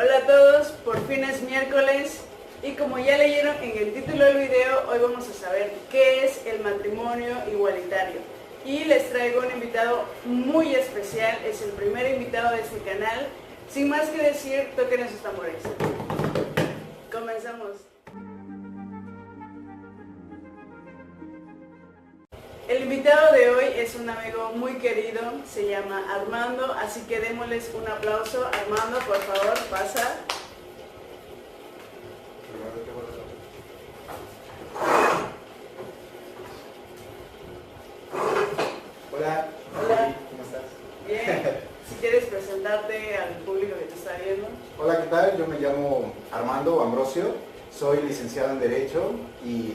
Hola a todos, por fin es miércoles y como ya leyeron en el título del video, hoy vamos a saber qué es el matrimonio igualitario. Y les traigo un invitado muy especial, es el primer invitado de este canal. Sin más que decir, toquen esos tambores. Comenzamos. El invitado de hoy es un amigo muy querido, se llama Armando, así que démosles un aplauso. Armando, por favor, pasa. Hola. Hola. ¿Cómo estás? Bien, si quieres presentarte al público que te está viendo. Hola, ¿qué tal? Yo me llamo Armando Ambrosio, soy licenciado en Derecho y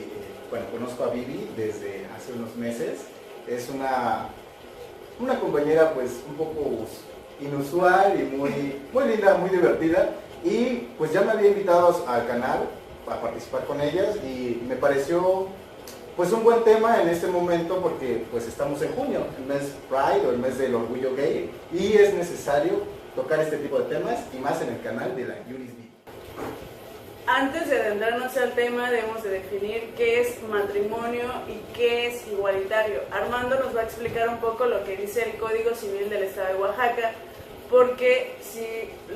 bueno, conozco a Vivi desde hace unos meses. Es una compañera pues un poco inusual y muy linda, muy divertida, y pues ya me había invitado al canal a participar con ellas y me pareció pues un buen tema en este momento porque pues estamos en junio, el mes Pride o el mes del orgullo gay, y es necesario tocar este tipo de temas y más en el canal de la Juris Vivi. Antes de adentrarnos al tema, debemos de definir qué es matrimonio y qué es igualitario. Armando nos va a explicar un poco lo que dice el Código Civil del Estado de Oaxaca, porque si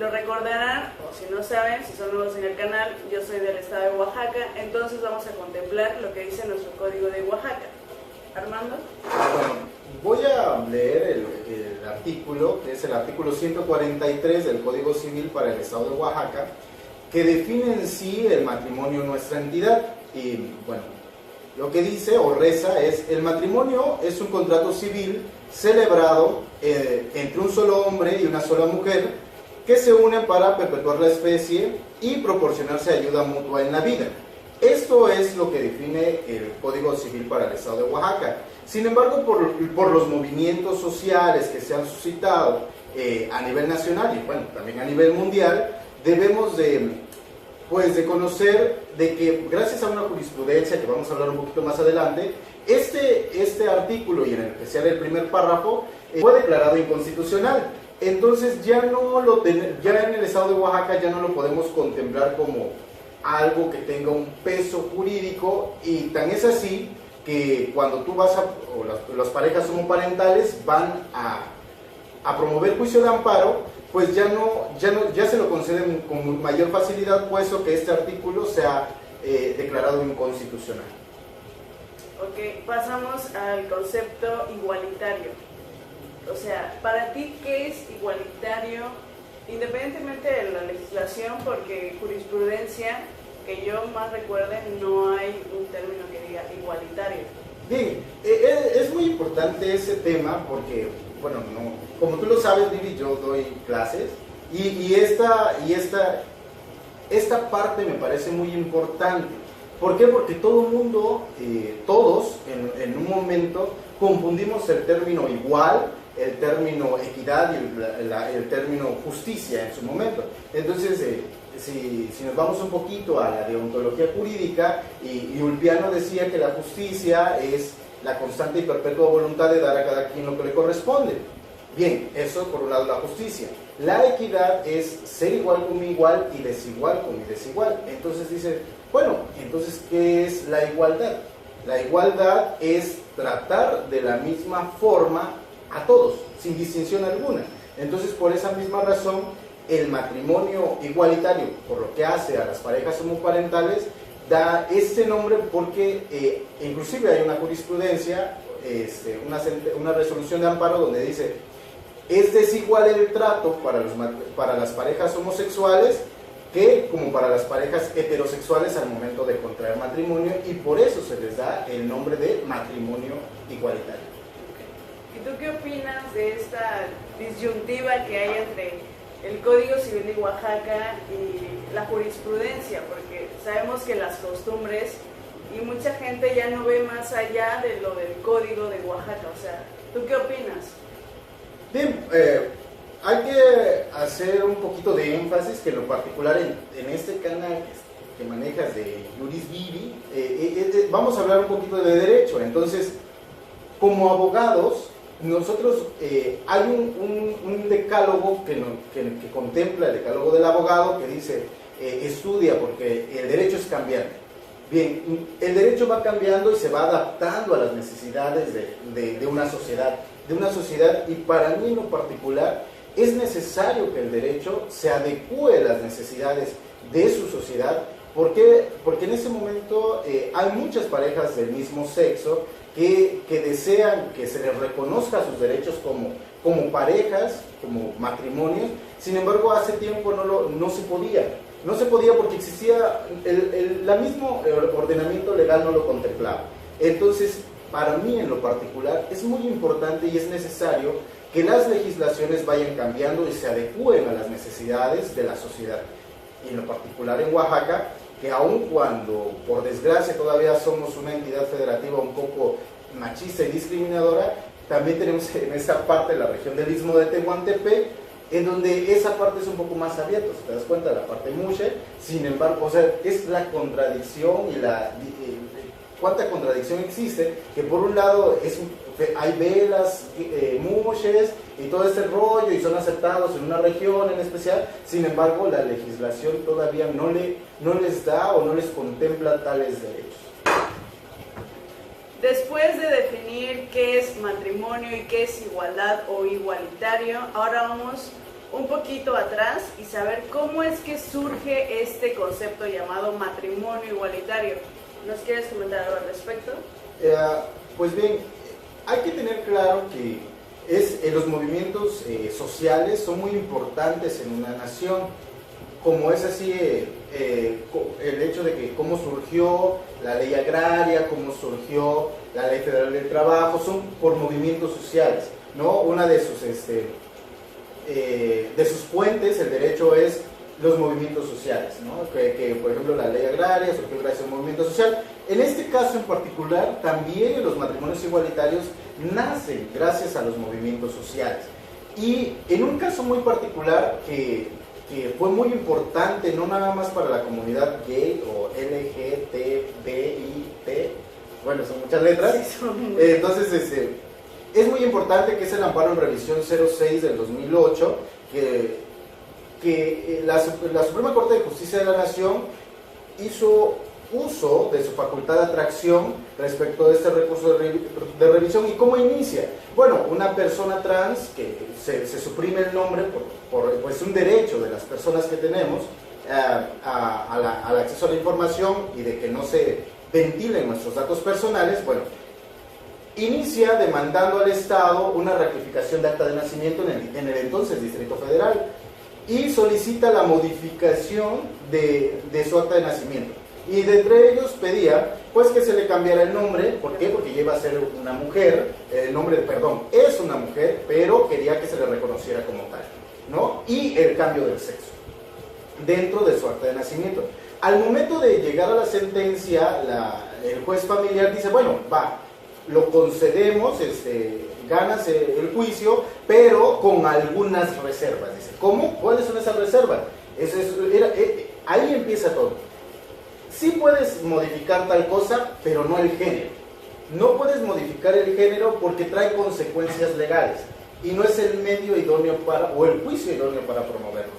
lo recordarán, o si no saben, si son nuevos en el canal, yo soy del Estado de Oaxaca, entonces vamos a contemplar lo que dice nuestro Código de Oaxaca. Armando. Bueno, voy a leer el artículo, que es el artículo 143 del Código Civil para el Estado de Oaxaca, que define en sí el matrimonio en nuestra entidad. Y bueno, lo que dice o reza es: el matrimonio es un contrato civil celebrado entre un solo hombre y una sola mujer que se unen para perpetuar la especie y proporcionarse ayuda mutua en la vida. Esto es lo que define el Código Civil para el Estado de Oaxaca. Sin embargo, por los movimientos sociales que se han suscitado a nivel nacional y bueno, también a nivel mundial, debemos de conocer de que gracias a una jurisprudencia que vamos a hablar un poquito más adelante, este artículo y en especial el primer párrafo fue declarado inconstitucional. Entonces ya en el Estado de Oaxaca ya no lo podemos contemplar como algo que tenga un peso jurídico, y tan es así que cuando tú vas o las parejas homoparentales van a promover juicio de amparo, pues ya se lo conceden con mayor facilidad, puesto que este artículo se ha declarado inconstitucional. Ok, pasamos al concepto igualitario. O sea, para ti, ¿qué es igualitario? Independientemente de la legislación, porque jurisprudencia, que yo más recuerde, no hay un término que diga igualitario. Bien, es muy importante ese tema porque, bueno, como tú lo sabes, Vivi, yo doy clases y esta parte me parece muy importante. ¿Por qué? Porque todo el mundo, todos en un momento confundimos el término igual, el término equidad y el término justicia en su momento. Entonces, si nos vamos un poquito a la deontología jurídica, y Ulpiano decía que la justicia es la constante y perpetua voluntad de dar a cada quien lo que le corresponde. Bien, eso por un lado la justicia. La equidad es ser igual con mi igual y desigual con mi desigual. Entonces dice, bueno, entonces ¿qué es la igualdad? La igualdad es tratar de la misma forma a todos, sin distinción alguna. Entonces, por esa misma razón, el matrimonio igualitario, por lo que hace a las parejas homoparentales, da este nombre porque inclusive hay una jurisprudencia, una resolución de amparo donde dice: es desigual el trato para las parejas homosexuales que como para las parejas heterosexuales al momento de contraer matrimonio, y por eso se les da el nombre de matrimonio igualitario. ¿Y tú qué opinas de esta disyuntiva que hay entre el Código Civil de Oaxaca y la jurisprudencia? Porque sabemos que las costumbres y mucha gente ya no ve más allá de lo del Código de Oaxaca. O sea, ¿tú qué opinas? Bien, hay que hacer un poquito de énfasis que en lo particular en este canal que manejas de Juris Vivi, vamos a hablar un poquito de derecho. Entonces, como abogados, nosotros hay un decálogo que contempla, el decálogo del abogado, que dice, estudia porque el derecho es cambiante. Bien, el derecho va cambiando y se va adaptando a las necesidades de una sociedad, y para mí en lo particular es necesario que el derecho se adecúe a las necesidades de su sociedad. ¿Por qué? Porque en ese momento hay muchas parejas del mismo sexo que desean que se les reconozca sus derechos como parejas, como matrimonios. Sin embargo, hace tiempo no se podía. No se podía porque existía, el mismo ordenamiento legal no lo contemplaba. Entonces, para mí en lo particular, es muy importante y es necesario que las legislaciones vayan cambiando y se adecúen a las necesidades de la sociedad. Y en lo particular en Oaxaca, que aun cuando, por desgracia, todavía somos una entidad federativa un poco machista y discriminadora, también tenemos en esa parte la región del Istmo de Tehuantepec, en donde esa parte es un poco más abierta, si te das cuenta, la parte mushe. Sin embargo, o sea, es la contradicción y cuánta contradicción existe, que por un lado hay velas, mushes y todo este rollo, y son aceptados en una región en especial. Sin embargo, la legislación todavía no les da o no les contempla tales derechos. Después de definir qué es matrimonio y qué es igualdad o igualitario, ahora vamos un poquito atrás y saber cómo es que surge este concepto llamado matrimonio igualitario. ¿Nos quieres comentar algo al respecto? Pues bien, hay que tener claro que los movimientos sociales son muy importantes en una nación, como es así el hecho de que cómo surgió la ley agraria, cómo surgió la ley federal del trabajo, son por movimientos sociales, ¿no? Una de sus fuentes, el derecho, es los movimientos sociales, ¿no? Que por ejemplo la ley agraria surgió gracias a un movimiento social. En este caso en particular, también los matrimonios igualitarios nacen gracias a los movimientos sociales. Y en un caso muy particular que fue muy importante, no nada más para la comunidad gay o LGTBIT, bueno, son muchas letras, sí, entonces es muy importante, que es el amparo en revisión 06 del 2008, que la Suprema Corte de Justicia de la Nación hizo uso de su facultad de atracción respecto de este recurso de revisión. ¿Y cómo inicia? Bueno, una persona trans que se suprime el nombre por pues un derecho de las personas que tenemos al acceso a la información y de que no se ventilen nuestros datos personales. Bueno, inicia demandando al Estado una rectificación de acta de nacimiento en el entonces Distrito Federal y solicita la modificación de su acta de nacimiento. Y de entre ellos pedía pues que se le cambiara el nombre. ¿Por qué? Porque lleva a ser una mujer, es una mujer, pero quería que se le reconociera como tal, ¿no? Y el cambio del sexo dentro de su acta de nacimiento. Al momento de llegar a la sentencia, el juez familiar dice, bueno, va, lo concedemos, ganas el juicio, pero con algunas reservas. Dice, ¿cómo? ¿Cuáles son esas reservas? Ahí empieza todo. Sí puedes modificar tal cosa, pero no el género. No puedes modificar el género porque trae consecuencias legales y no es el medio idóneo o el juicio idóneo para promoverlo.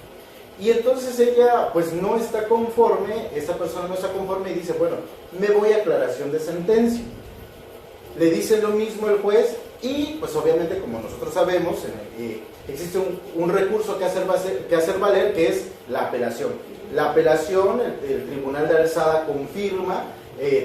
Y entonces ella pues no está conforme, esa persona no está conforme y dice, bueno, me voy a aclaración de sentencia. Le dice lo mismo el juez y pues obviamente, como nosotros sabemos, existe un recurso que hacer valer, que es la apelación. La apelación, el Tribunal de Alzada confirma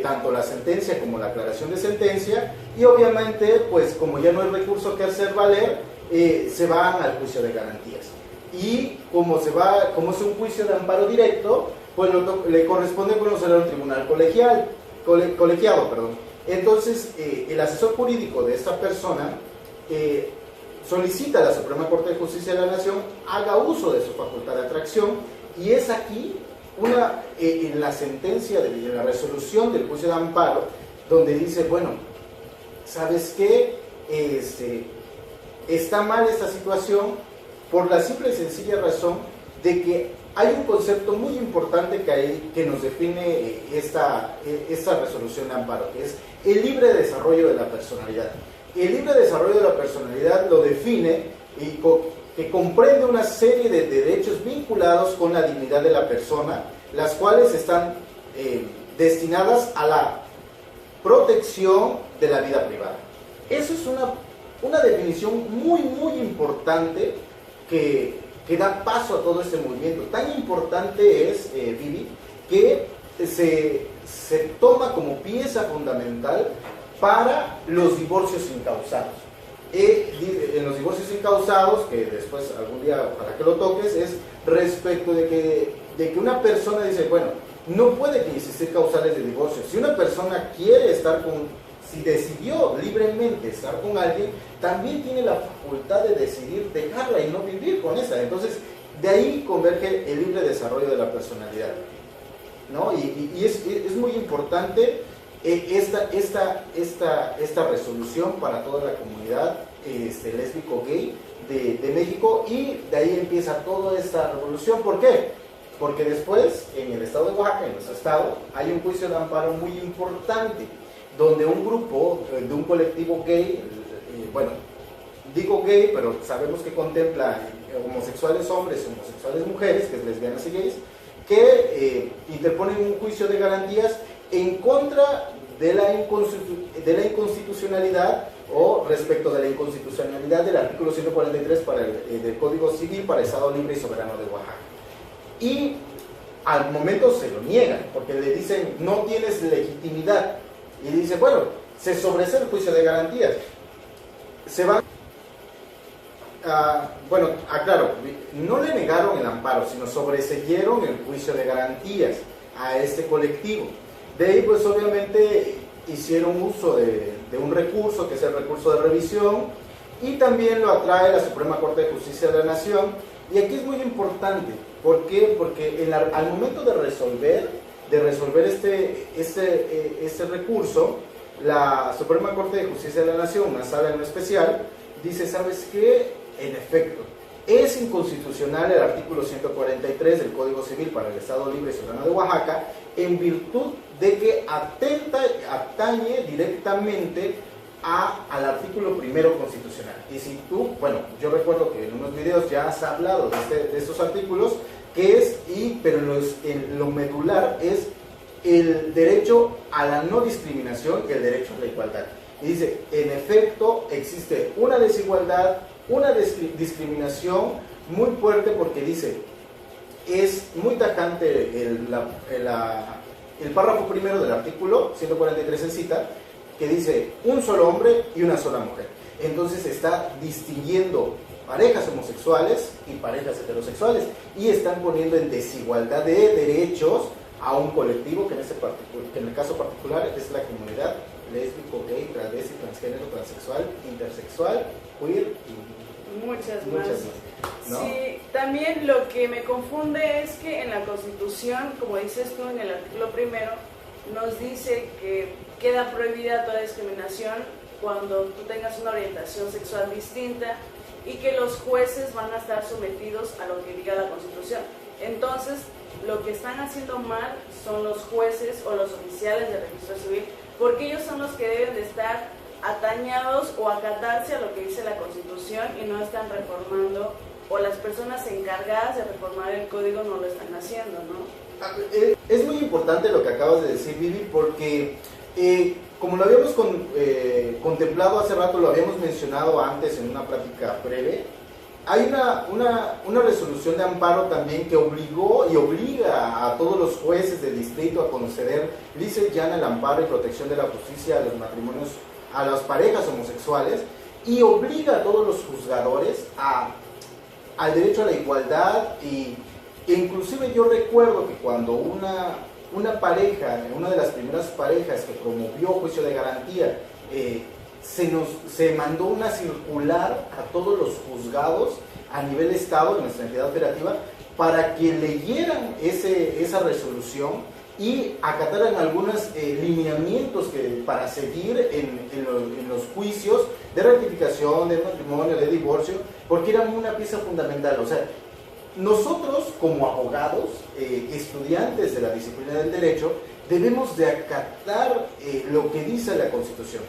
tanto la sentencia como la aclaración de sentencia, y obviamente, pues como ya no hay recurso que hacer valer, se van al juicio de garantías. Y como es un juicio de amparo directo, pues le corresponde conocerlo al tribunal colegiado. Entonces, el asesor jurídico de esta persona solicita a la Suprema Corte de Justicia de la Nación haga uso de su facultad de atracción. Y es aquí, en la sentencia, en la resolución del juicio de amparo, donde dice, bueno, ¿sabes qué? Está mal esta situación por la simple y sencilla razón de que hay un concepto muy importante que nos define esta resolución de amparo, que es el libre desarrollo de la personalidad. el libre desarrollo de la personalidad lo define y que comprende una serie de derechos vinculados con la dignidad de la persona, las cuales están destinadas a la protección de la vida privada. Eso es una definición muy, muy importante que da paso a todo este movimiento. Tan importante es, Vivi, que se toma como pieza fundamental para los divorcios incausados. En los divorcios incausados, que después algún día para que lo toques, es respecto de que una persona dice, bueno, no puede existir causales de divorcio. Si una persona quiere estar si decidió libremente estar con alguien, también tiene la facultad de decidir dejarla y no vivir con esa. Entonces, de ahí converge el libre desarrollo de la personalidad, ¿no? Y es muy importante esta resolución para toda la comunidad lésbico-gay de México, y de ahí empieza toda esta revolución. ¿Por qué? Porque después, en el estado de Oaxaca, en nuestro estado, hay un juicio de amparo muy importante, donde un grupo de un colectivo gay, bueno, digo gay, pero sabemos que contempla homosexuales hombres, homosexuales mujeres, que es lesbianas y gays, que interponen un juicio de garantías en contra de la inconstitucionalidad, o respecto de la inconstitucionalidad del artículo 143 del Código Civil para el Estado Libre y Soberano de Oaxaca. Y al momento se lo niegan, porque le dicen, no tienes legitimidad. Y dice, bueno, se sobresee el juicio de garantías. Se van... aclaro, no le negaron el amparo, sino sobreseyeron el juicio de garantías a este colectivo. De ahí, pues obviamente hicieron uso de un recurso, que es el recurso de revisión, y también lo atrae la Suprema Corte de Justicia de la Nación. Y aquí es muy importante. ¿Por qué? Porque al momento de resolver este recurso, la Suprema Corte de Justicia de la Nación, una sala en especial, dice, ¿sabes qué? En efecto, es inconstitucional el artículo 143 del Código Civil para el Estado Libre y Soberano de Oaxaca, en virtud de que atañe directamente al artículo primero constitucional. Y si tú, bueno, yo recuerdo que en unos videos ya has hablado de estos artículos, pero en lo medular es el derecho a la no discriminación y el derecho a la igualdad. Y dice, en efecto, existe una desigualdad, una discriminación muy fuerte, porque dice, es muy tajante el párrafo primero del artículo 143 en cita, que dice un solo hombre y una sola mujer. Entonces está distinguiendo parejas homosexuales y parejas heterosexuales, y están poniendo en desigualdad de derechos a un colectivo que en el caso particular es la comunidad lésbico, gay, travesti, transgénero, transexual, intersexual, queer y muchas más, ¿no? Sí, también lo que me confunde es que en la Constitución, como dices tú en el artículo primero, nos dice que queda prohibida toda discriminación cuando tú tengas una orientación sexual distinta, y que los jueces van a estar sometidos a lo que diga la Constitución. Entonces, lo que están haciendo mal son los jueces o los oficiales de registro civil, porque ellos son los que deben de estar atañados o acatarse a lo que dice la Constitución, y no están reformando, o las personas encargadas de reformar el código no lo están haciendo, ¿no? Es muy importante lo que acabas de decir, Vivi, porque como lo habíamos contemplado hace rato, lo habíamos mencionado antes en una plática breve, hay una resolución de amparo también que obligó y obliga a todos los jueces del distrito a conceder licencia llana el amparo y protección de la justicia a los matrimonios, a las parejas homosexuales, y obliga a todos los juzgadores al derecho a la igualdad. Y inclusive yo recuerdo que cuando una pareja, una de las primeras parejas que promovió juicio de garantía, se mandó una circular a todos los juzgados a nivel estado, de nuestra entidad operativa, para que leyeran esa resolución y acataran algunos lineamientos para seguir en los juicios de rectificación, de matrimonio, de divorcio, porque eran una pieza fundamental. O sea, nosotros como abogados, estudiantes de la disciplina del derecho, debemos de acatar lo que dice la Constitución.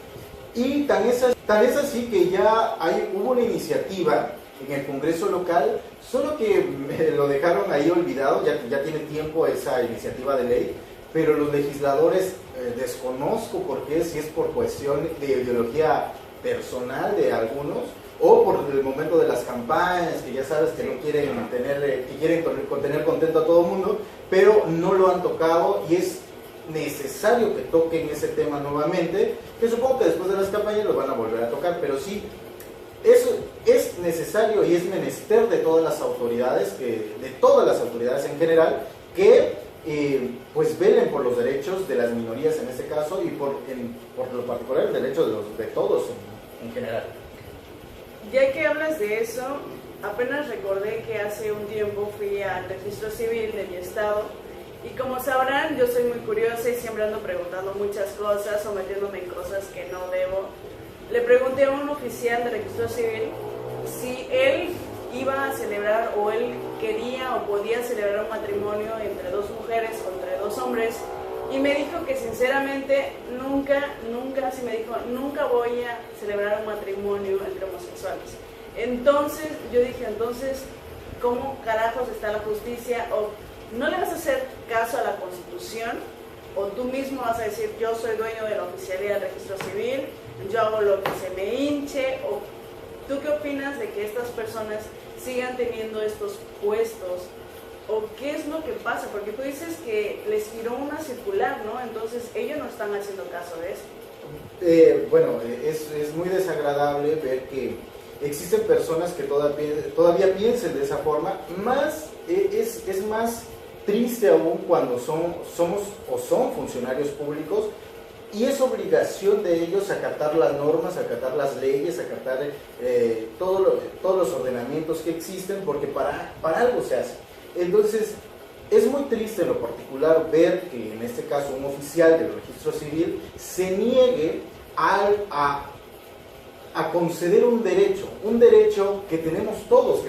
Y tan es así Tal es así que ya hubo una iniciativa en el Congreso local, solo que lo dejaron ahí olvidado, ya tiene tiempo esa iniciativa de ley, pero los legisladores desconozco por qué, si es por cuestión de ideología personal de algunos, o por el momento de las campañas, que ya sabes que no quieren que quieren tener contento a todo el mundo, pero no lo han tocado y es necesario que toquen ese tema nuevamente, que supongo que después de las campañas lo van a volver a tocar, pero sí, eso es necesario y es menester de todas las autoridades, de todas las autoridades en general, que pues velen por los derechos de las minorías en este caso y por lo particular el derecho de todos en general. Ya que hablas de eso, apenas recordé que hace un tiempo fui al registro civil de mi estado y como sabrán yo soy muy curiosa y siempre ando preguntando muchas cosas o metiéndome en cosas que no debo. Le pregunté a un oficial de registro civil si él iba a celebrar o él quería o podía celebrar un matrimonio entre dos mujeres o entre dos hombres y me dijo que sinceramente nunca voy a celebrar un matrimonio entre homosexuales. Entonces yo dije, ¿cómo carajos está la justicia? O no le vas a hacer caso a la Constitución o tú mismo vas a decir yo soy dueño de la oficialía del registro civil, yo hago lo que se me hinche. O ¿tú qué opinas de que estas personas sigan teniendo estos puestos? ¿O qué es lo que pasa? Porque tú dices que les giró una circular, ¿no? Entonces ellos no están haciendo caso de eso. Bueno, es muy desagradable ver que existen personas que todavía piensen de esa forma. Es más triste aún cuando son funcionarios públicos y es obligación de ellos acatar las normas, acatar las leyes, acatar todos los ordenamientos que existen, porque para algo se hace. Entonces, es muy triste en lo particular ver que en este caso un oficial del registro civil se niegue a conceder un derecho que tenemos todos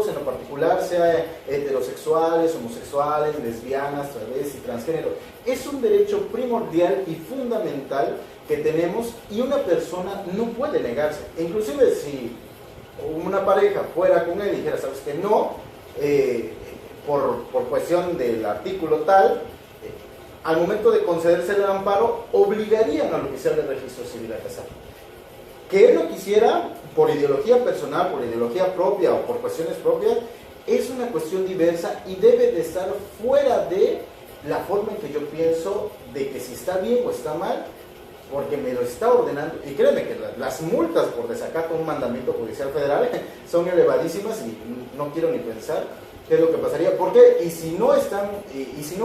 en lo particular, sea heterosexuales, homosexuales, lesbianas, travestis, transgénero. Es un derecho primordial y fundamental que tenemos y una persona no puede negarse. Inclusive si una pareja fuera con él y dijera, sabes que no, por cuestión del artículo tal, al momento de concederse el amparo, obligarían al oficial del registro civil a casar. Que él lo quisiera por ideología personal, por ideología propia o por cuestiones propias, es una cuestión diversa y debe de estar fuera de la forma en que yo pienso de que si está bien o está mal, porque me lo está ordenando. Y créeme que las multas por desacato a un mandamiento judicial federal son elevadísimas y no quiero ni pensar qué es lo que pasaría. ¿Por qué? Y si no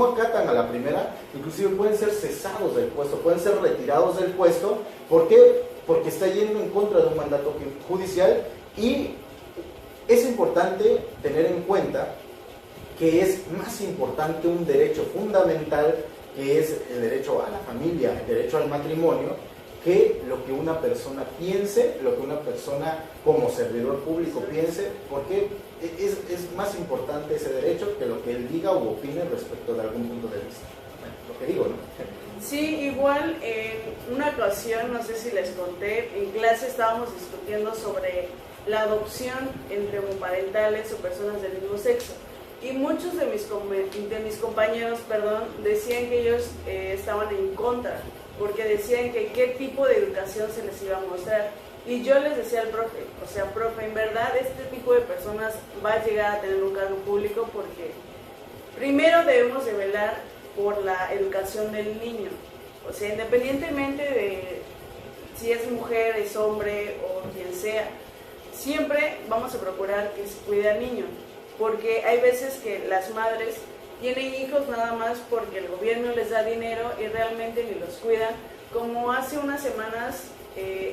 acatan a la primera, inclusive pueden ser cesados del puesto, pueden ser retirados del puesto. ¿Por qué? Porque está yendo en contra de un mandato judicial. Y es importante tener en cuenta que es más importante un derecho fundamental, que es el derecho a la familia, el derecho al matrimonio, que lo que una persona piense, lo que una persona como servidor público piense, porque es más importante ese derecho que lo que él diga o opine respecto de algún punto de vista. Bueno, lo que digo, ¿no? Sí, igual en una ocasión, no sé si les conté, en clase estábamos discutiendo sobre la adopción entre homoparentales o personas del mismo sexo. Y muchos de mis compañeros decían que ellos estaban en contra, porque decían que qué tipo de educación se les iba a mostrar. Y yo les decía al profe, profe, en verdad este tipo de personas va a llegar a tener un cargo público porque primero debemos de velar por la educación del niño. O sea, independientemente de si es mujer, es hombre o quien sea, siempre vamos a procurar que se cuide al niño. Porque hay veces que las madres tienen hijos nada más porque el gobierno les da dinero y realmente ni los cuidan. Como hace unas semanas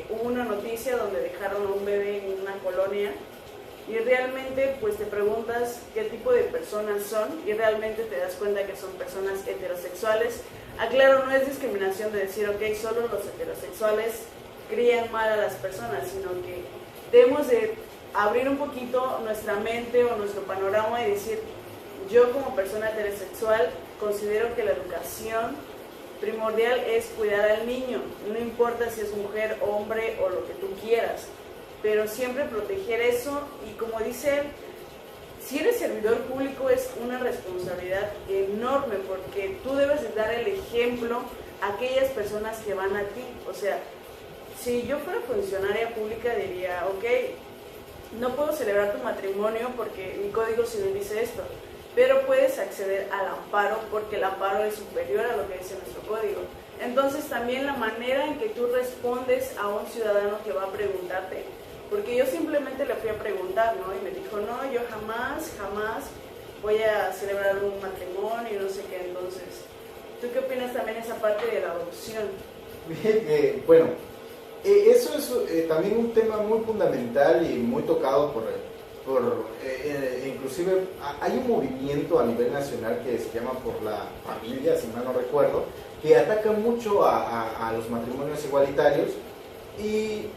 hubo una noticia donde dejaron a un bebé en una colonia y realmente pues te preguntas qué tipo de personas son y realmente te das cuenta que son personas heterosexuales. Aclaro, no es discriminación de decir, ok, solo los heterosexuales crían mal a las personas, sino que debemos de abrir un poquito nuestra mente o nuestro panorama y decir, yo como persona heterosexual considero que la educación primordial es cuidar al niño, no importa si es mujer, hombre o lo que tú quieras, pero siempre proteger eso. Y como dice él, si eres servidor público es una responsabilidad enorme, porque tú debes de dar el ejemplo a aquellas personas que van a ti. O sea, si yo fuera funcionaria pública diría, ok, no puedo celebrar tu matrimonio porque mi código civil dice esto, pero puedes acceder al amparo porque el amparo es superior a lo que dice nuestro código. Entonces también la manera en que tú respondes a un ciudadano que va a preguntarte, porque yo simplemente le fui a preguntar, ¿no? Y me dijo, no, yo jamás voy a celebrar un matrimonio y no sé qué. Entonces, ¿tú qué opinas también de esa parte de la adopción? Bien, bueno, eso es también un tema muy fundamental y muy tocado inclusive hay un movimiento a nivel nacional que se llama Por la Familia, si mal no recuerdo, que ataca mucho a los matrimonios igualitarios. Y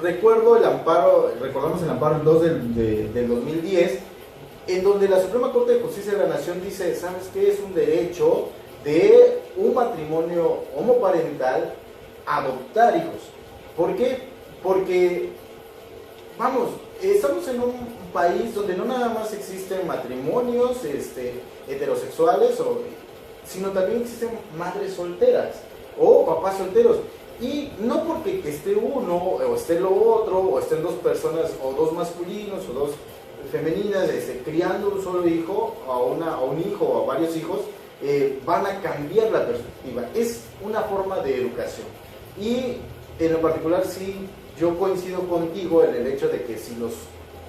recordamos el amparo 2 del 2010, en donde la Suprema Corte de Justicia de la Nación dice, ¿sabes qué? Es un derecho de un matrimonio homoparental adoptar hijos. ¿Por qué? Porque, vamos, estamos en un país donde no nada más existen matrimonios heterosexuales, sino también existen madres solteras o papás solteros. Y no porque esté uno o esté lo otro, o estén dos personas, o dos masculinos o dos femeninas criando un solo hijo, a un hijo o a varios hijos, van a cambiar la perspectiva. Es una forma de educación. Y en lo particular sí, yo coincido contigo en el hecho de que si los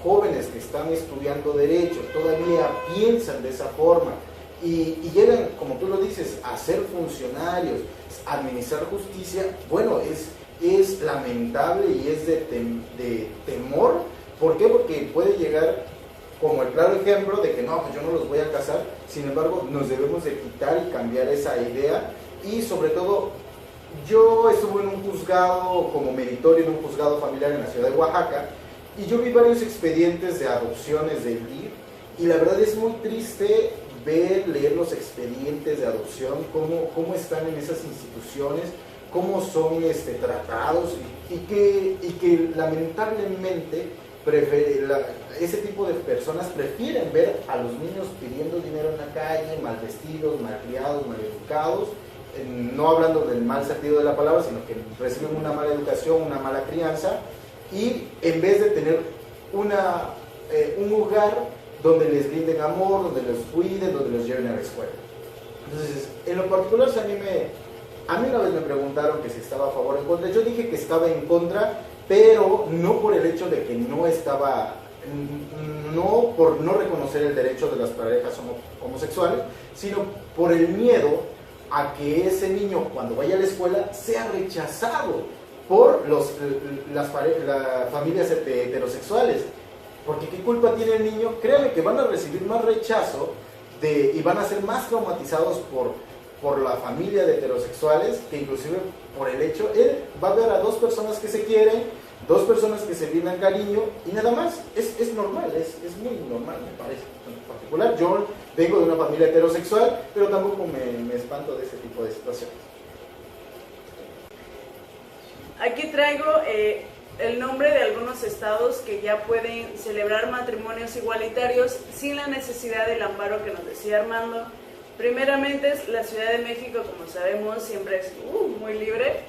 jóvenes que están estudiando Derecho todavía piensan de esa forma y llegan, como tú lo dices, a ser funcionarios, a administrar justicia, bueno, es lamentable y es de temor. ¿Por qué? Porque puede llegar como el claro ejemplo de que no, pues yo no los voy a casar. Sin embargo, nos debemos de quitar y cambiar esa idea. Y sobre todo, yo estuve en un juzgado como meritorio, en un juzgado familiar en la ciudad de Oaxaca, y yo vi varios expedientes de adopciones de DIF, y la verdad es muy triste leer los expedientes de adopción, cómo están en esas instituciones, cómo son tratados, y que lamentablemente ese tipo de personas prefieren ver a los niños pidiendo dinero en la calle, mal vestidos, mal criados, mal educados, no hablando del mal sentido de la palabra, sino que reciben una mala educación, una mala crianza, y en vez de tener un lugar donde les brinden amor, donde los cuiden, donde los lleven a la escuela. Entonces, en lo particular, a mí una vez me preguntaron que si estaba a favor o en contra. Yo dije que estaba en contra, pero no por el hecho de que no por no reconocer el derecho de las parejas homosexuales, sino por el miedo a que ese niño, cuando vaya a la escuela, sea rechazado por las familias heterosexuales. Porque ¿qué culpa tiene el niño? Créanme que van a recibir más rechazo y van a ser más traumatizados por la familia de heterosexuales, que inclusive por el hecho, él va a ver a dos personas que se quieren, dos personas que se brindan cariño, y nada más. Es normal, es muy normal, me parece. En particular, yo vengo de una familia heterosexual, pero tampoco me espanto de ese tipo de situaciones. Aquí traigo el nombre de algunos estados que ya pueden celebrar matrimonios igualitarios sin la necesidad del amparo que nos decía Armando. Primeramente es la Ciudad de México, como sabemos, siempre es muy libre.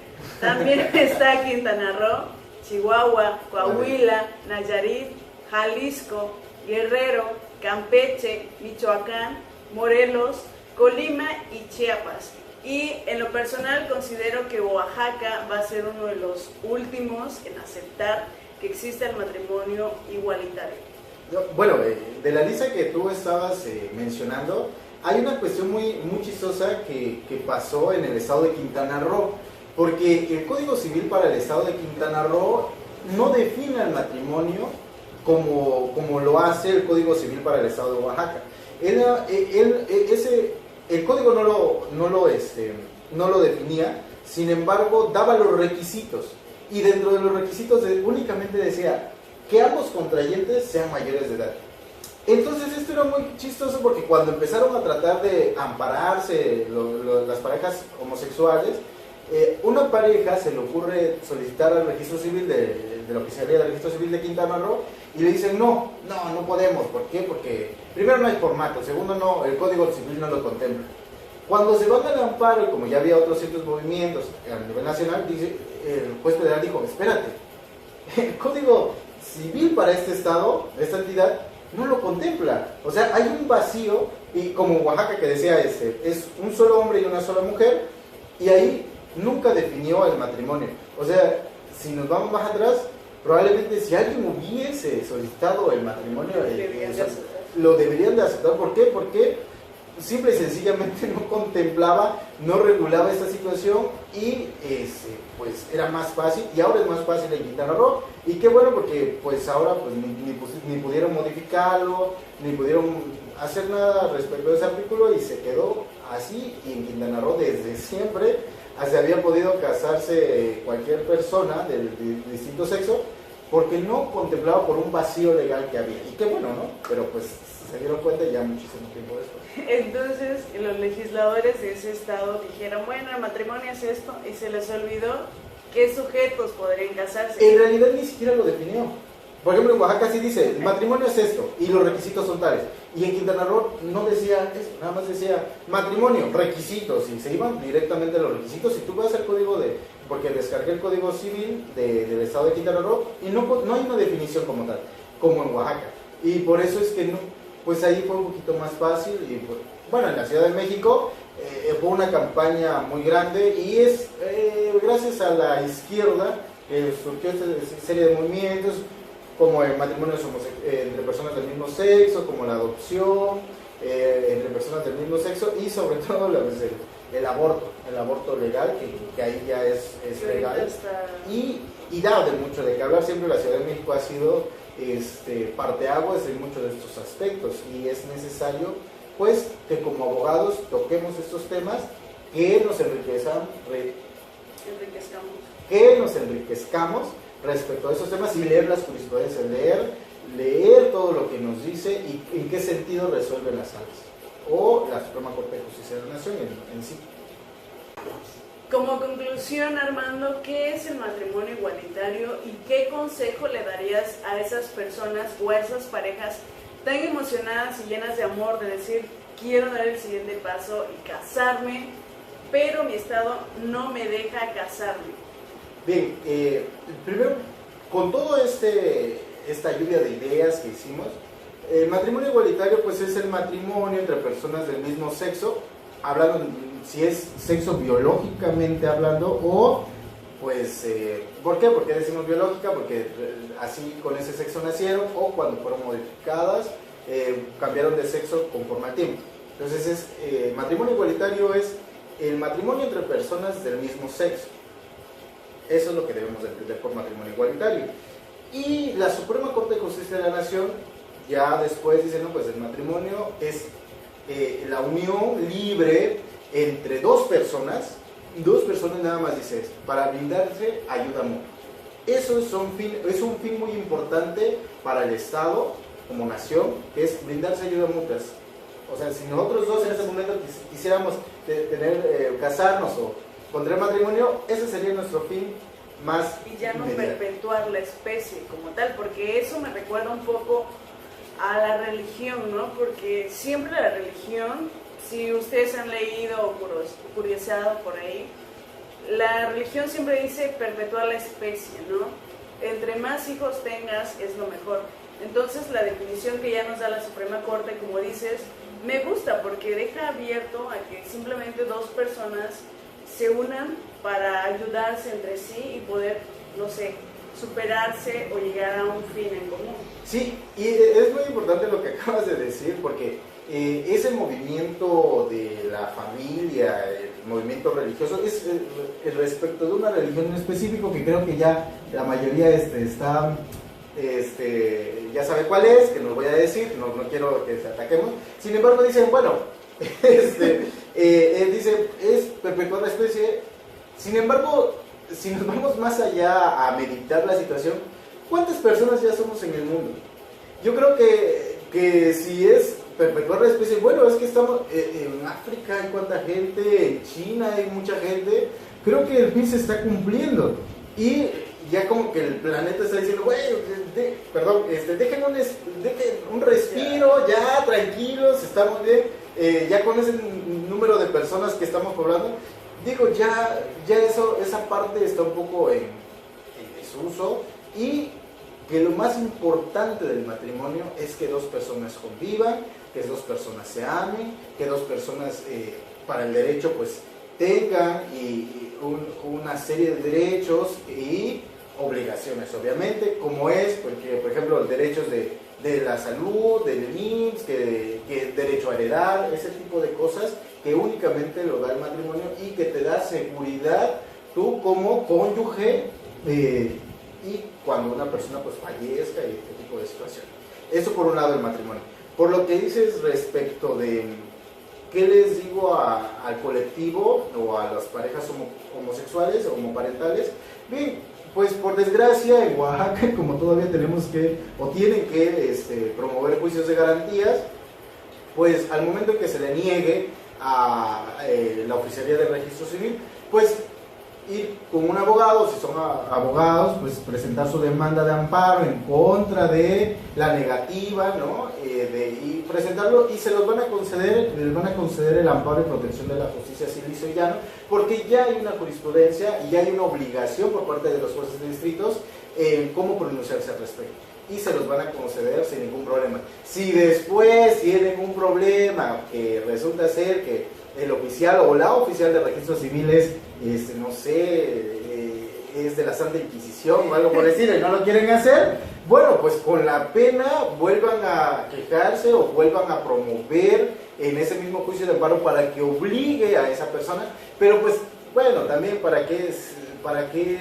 También está Quintana Roo, Chihuahua, Coahuila, Nayarit, Jalisco, Guerrero, Campeche, Michoacán, Morelos, Colima y Chiapas. Y en lo personal considero que Oaxaca va a ser uno de los últimos en aceptar que existe el matrimonio igualitario. Bueno, de la lista que tú estabas mencionando, hay una cuestión muy chistosa que pasó en el estado de Quintana Roo, porque el Código Civil para el estado de Quintana Roo no define el matrimonio como lo hace el Código Civil para el estado de Oaxaca. El código no lo definía, sin embargo daba los requisitos, y dentro de los requisitos únicamente decía que ambos contrayentes sean mayores de edad. Entonces esto era muy chistoso porque cuando empezaron a tratar de ampararse las parejas homosexuales, una pareja se le ocurre solicitar al registro civil de la oficialía del registro civil de Quintana Roo y le dicen no podemos. ¿Por qué? Porque primero no hay formato, segundo no, el código civil no lo contempla. Cuando se van al amparo, y como ya había otros ciertos movimientos a nivel nacional, dice, el juez federal dijo, espérate, el código civil para este estado, esta entidad, no lo contempla. O sea, hay un vacío, y como Oaxaca que decía, es un solo hombre y una sola mujer, y ahí nunca definió el matrimonio. O sea, si nos vamos más atrás, probablemente si alguien hubiese solicitado el matrimonio, lo deberían de aceptar. ¿Por qué? Porque simple y sencillamente no contemplaba, no regulaba esta situación y pues era más fácil, y ahora es más fácil en Quintana Roo, y qué bueno porque pues ahora pues ni pudieron modificarlo, ni pudieron hacer nada respecto a ese artículo y se quedó así. Y en Quintana Roo desde siempre se había podido casarse cualquier persona de distinto sexo porque no contemplaba por un vacío legal que había, y qué bueno, ¿no? Pero pues se dieron cuenta ya muchísimo tiempo después. Entonces los legisladores de ese estado dijeron, bueno, el matrimonio es esto, y se les olvidó qué sujetos podrían casarse. En realidad ni siquiera lo definió. Por ejemplo, en Oaxaca sí dice, el matrimonio es esto, y los requisitos son tales. Y en Quintana Roo no decía eso, nada más decía matrimonio, requisitos, y se iban directamente a los requisitos. Y tú vas al código porque descargué el código civil del estado de Quintana Roo, y no hay una definición como tal, como en Oaxaca. Y por eso es que no, pues ahí fue un poquito más fácil. Y bueno, en la Ciudad de México fue una campaña muy grande, y es gracias a la izquierda que surgió esta serie de movimientos, como el matrimonio entre personas del mismo sexo, como la adopción entre personas del mismo sexo, y sobre todo el aborto legal, que ahí ya es legal, y da de mucho de qué hablar. Siempre la Ciudad de México ha sido parteaguas en muchos de estos aspectos, y es necesario pues que como abogados toquemos estos temas, que nos enriquezcamos respecto a esos temas, y leer las jurisprudencias, leer todo lo que nos dice y en qué sentido resuelve las salas o la Suprema Corte de Justicia de la Nación en sí. Como conclusión, Armando, ¿qué es el matrimonio igualitario y qué consejo le darías a esas personas o a esas parejas tan emocionadas y llenas de amor de decir, quiero dar el siguiente paso y casarme, pero mi estado no me deja casarme? Bien, primero, con todo esta lluvia de ideas que hicimos, el matrimonio igualitario pues es el matrimonio entre personas del mismo sexo, hablando si es sexo biológicamente hablando, o pues, ¿por qué? ¿Por qué decimos biológica? Porque así con ese sexo nacieron, o cuando fueron modificadas, cambiaron de sexo conforme al tiempo. Entonces matrimonio igualitario es el matrimonio entre personas del mismo sexo. Eso es lo que debemos entender por matrimonio igualitario. Y la Suprema Corte de Justicia de la Nación ya después dice, no, pues el matrimonio es la unión libre entre dos personas nada más, dice esto, para brindarse ayuda mutua. Eso es un fin muy importante para el Estado como nación, que es brindarse ayuda mutua. O sea, si nosotros dos en este momento quisiéramos casarnos o contraer matrimonio, ese sería nuestro fin más y ya no inmediato. Perpetuar la especie como tal, porque eso me recuerda un poco a la religión, ¿no? Porque siempre la religión, si ustedes han leído o curioseado por ahí, la religión siempre dice perpetuar la especie, ¿no? Entre más hijos tengas es lo mejor. Entonces la definición que ya nos da la Suprema Corte, como dices, me gusta porque deja abierto a que simplemente dos personas se unan para ayudarse entre sí y poder, no sé, superarse o llegar a un fin en común. Sí, y es muy importante lo que acabas de decir, porque ese movimiento de la familia, el movimiento religioso, es respecto de una religión en específico que creo que ya la mayoría está, ya sabe cuál es, que no lo voy a decir, no quiero que se ataquemos. Sin embargo, dicen, bueno, dice, es perpetuar la especie. Sin embargo, si nos vamos más allá a meditar la situación, ¿cuántas personas ya somos en el mundo? Yo creo que que si es perpetuar la especie, bueno, es que estamos en África, hay cuánta gente, en China hay mucha gente, creo que el fin se está cumpliendo y ya como que el planeta está diciendo, güey, dejen un respiro, ya tranquilos, estamos bien, ya con ese número de personas que estamos poblando, digo, ya esa parte está un poco en desuso, y que lo más importante del matrimonio es que dos personas convivan, que dos personas se amen, que dos personas para el derecho pues tengan una serie de derechos y obligaciones, obviamente, como es, porque, por ejemplo, los derechos de la salud, del IMSS, que derecho a heredar, ese tipo de cosas que únicamente lo da el matrimonio y que te da seguridad tú como cónyuge y cuando una persona pues fallezca y este tipo de situaciones. Eso por un lado el matrimonio. Por lo que dices respecto de qué les digo al colectivo o a las parejas homosexuales o homoparentales, bien, pues por desgracia en Oaxaca, como todavía tenemos que o tienen que promover juicios de garantías, pues al momento que se le niegue a la oficialía de registro civil, pues ir con un abogado, si son abogados, pues presentar su demanda de amparo en contra de la negativa, ¿no? Y presentarlo, y se los van a conceder, les van a conceder el amparo y protección de la justicia civil y llano, porque ya hay una jurisprudencia y ya hay una obligación por parte de los jueces de distritos en cómo pronunciarse al respecto. Y se los van a conceder sin ningún problema. Si después tienen un problema que resulta ser que el oficial o la oficial de registro civil es, no sé, es de la Santa Inquisición o algo por decir, y no lo quieren hacer, bueno, pues con la pena vuelvan a quejarse o vuelvan a promover en ese mismo juicio de amparo para que obligue a esa persona, pero pues, bueno, también para qué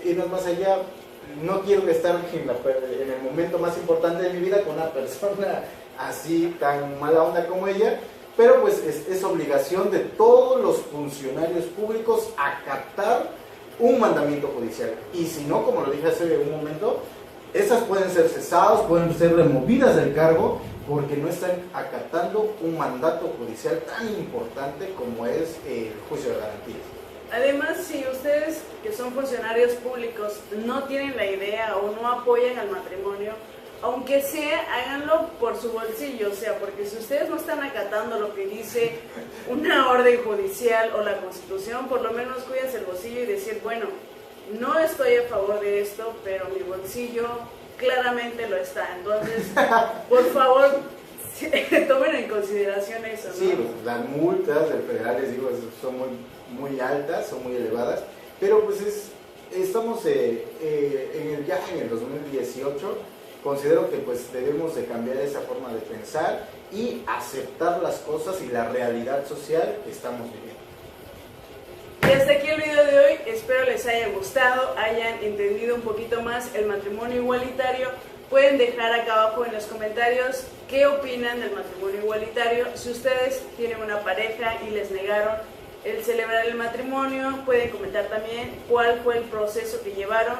irnos más allá. No quiero estar en el momento más importante de mi vida con una persona así tan mala onda como ella, pero pues es obligación de todos los funcionarios públicos acatar un mandamiento judicial, y si no, como lo dije hace un momento, esas pueden ser cesadas, pueden ser removidas del cargo porque no están acatando un mandato judicial tan importante como es el juicio de garantías. Además, si ustedes que son funcionarios públicos no tienen la idea o no apoyan al matrimonio, aunque sea, háganlo por su bolsillo, o sea, porque si ustedes no están acatando lo que dice una orden judicial o la Constitución, por lo menos cuídense el bolsillo y decir, bueno, no estoy a favor de esto, pero mi bolsillo claramente lo está. Entonces, por favor, tomen en consideración eso, ¿no? Sí, pues, las multas del federal, les digo, son muy altas, son muy elevadas, pero pues estamos ya en el 2018, considero que pues debemos de cambiar esa forma de pensar y aceptar las cosas y la realidad social que estamos viviendo. Y hasta aquí el video de hoy, espero les haya gustado, hayan entendido un poquito más el matrimonio igualitario. Pueden dejar acá abajo en los comentarios qué opinan del matrimonio igualitario. Si ustedes tienen una pareja y les negaron el celebrar el matrimonio, pueden comentar también cuál fue el proceso que llevaron,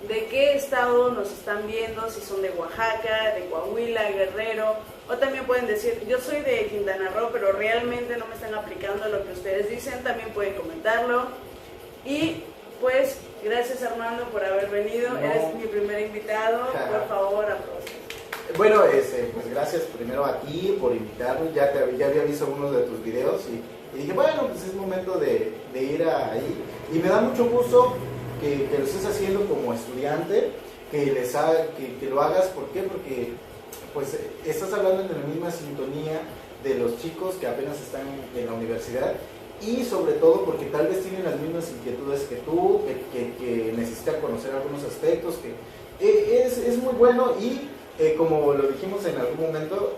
de qué estado nos están viendo, si son de Oaxaca, de Coahuila, Guerrero, o también pueden decir, yo soy de Quintana Roo, pero realmente no me están aplicando lo que ustedes dicen, también pueden comentarlo. Y pues, gracias Armando por haber venido, eres mi primer invitado, por favor, aplausos. Bueno, pues gracias primero a ti por invitarme, ya había visto algunos de tus videos y dije, bueno, pues es momento de ir ahí, y me da mucho gusto que lo estés haciendo como estudiante, que lo hagas. ¿Por qué? Porque pues estás hablando en la misma sintonía de los chicos que apenas están en la universidad, y sobre todo porque tal vez tienen las mismas inquietudes que tú, que necesitan conocer algunos aspectos, que es muy bueno. Y como lo dijimos en algún momento,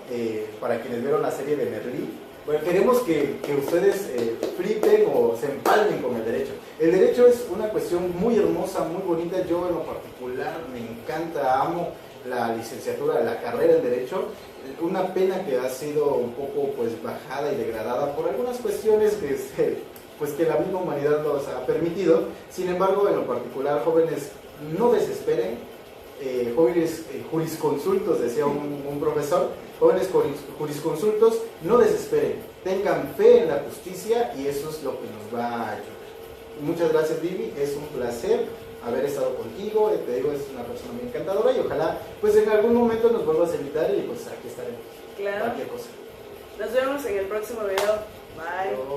para quienes vieron la serie de Merlí, bueno, queremos que ustedes flipen o se empalmen con el derecho. El derecho es una cuestión muy hermosa, muy bonita. Yo en lo particular me encanta, amo la licenciatura, la carrera en derecho. Una pena que ha sido un poco pues bajada y degradada por algunas cuestiones que la misma humanidad nos ha permitido. Sin embargo, en lo particular, jóvenes, no desesperen. jóvenes jurisconsultos, decía un profesor, jóvenes jurisconsultos, no desesperen, tengan fe en la justicia y eso es lo que nos va a ayudar. Muchas gracias, Vivi, es un placer haber estado contigo, te digo, es una persona muy encantadora y ojalá pues en algún momento nos vuelvas a invitar y pues aquí estaremos. Claro. Cualquier cosa. Nos vemos en el próximo video. Bye.